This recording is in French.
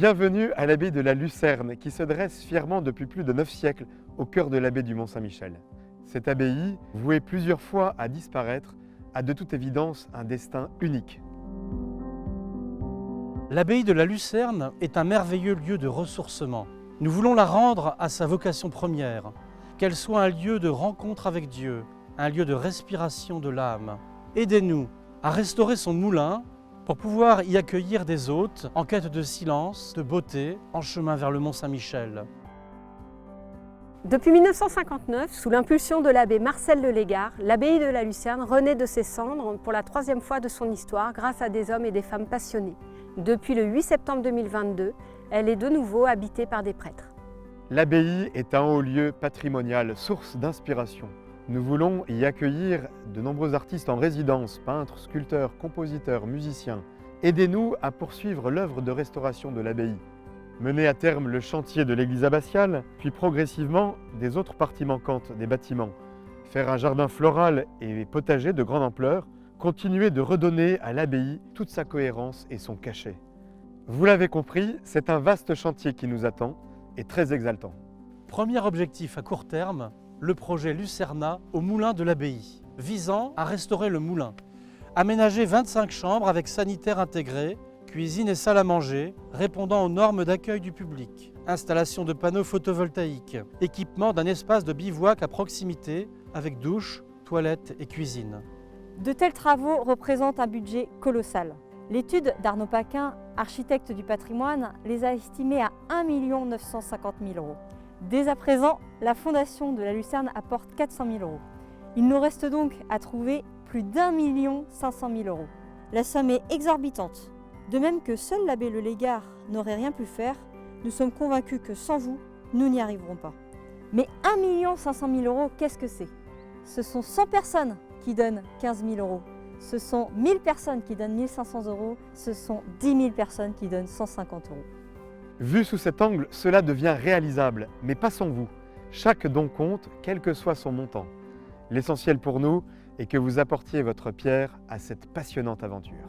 Bienvenue à l'abbaye de la Lucerne qui se dresse fièrement depuis plus de 9 siècles au cœur de la baie du Mont-Saint-Michel. Cette abbaye, vouée plusieurs fois à disparaître, a de toute évidence un destin unique. L'abbaye de la Lucerne est un merveilleux lieu de ressourcement. Nous voulons la rendre à sa vocation première, qu'elle soit un lieu de rencontre avec Dieu, un lieu de respiration de l'âme. Aidez-nous à restaurer son moulin pour pouvoir y accueillir des hôtes en quête de silence, de beauté, en chemin vers le Mont-Saint-Michel. Depuis 1959, sous l'impulsion de l'abbé Marcel Le Légard, l'abbaye de la Lucerne renaît de ses cendres pour la 3e fois de son histoire grâce à des hommes et des femmes passionnés. Depuis le 8 septembre 2022, elle est de nouveau habitée par des prêtres. L'abbaye est un haut lieu patrimonial, source d'inspiration. Nous voulons y accueillir de nombreux artistes en résidence, peintres, sculpteurs, compositeurs, musiciens. Aidez-nous à poursuivre l'œuvre de restauration de l'abbaye. Mener à terme le chantier de l'église abbatiale, puis progressivement des autres parties manquantes des bâtiments. Faire un jardin floral et potager de grande ampleur. Continuer de redonner à l'abbaye toute sa cohérence et son cachet. Vous l'avez compris, c'est un vaste chantier qui nous attend et très exaltant. Premier objectif à court terme, le projet Lucerna au moulin de l'abbaye, visant à restaurer le moulin. Aménager 25 chambres avec sanitaires intégrés, cuisine et salle à manger, répondant aux normes d'accueil du public. Installation de panneaux photovoltaïques, équipement d'un espace de bivouac à proximité avec douche, toilettes et cuisine. De tels travaux représentent un budget colossal. L'étude d'Arnaud Paquin, architecte du patrimoine, les a estimés à 1 950 000 €. Dès à présent, la Fondation de la Lucerne apporte 400 000 €. Il nous reste donc à trouver plus d'1 500 000 €. La somme est exorbitante. De même que seul l'abbé Le Légard n'aurait rien pu faire, nous sommes convaincus que sans vous, nous n'y arriverons pas. Mais 1 500 000 €, qu'est-ce que c'est? Ce sont 100 personnes qui donnent 15 000 €. Ce sont 1000 personnes qui donnent 1 500 €. Ce sont 10 000 personnes qui donnent 150 €. Vu sous cet angle, cela devient réalisable, mais pas sans vous. Chaque don compte, quel que soit son montant. L'essentiel pour nous est que vous apportiez votre pierre à cette passionnante aventure.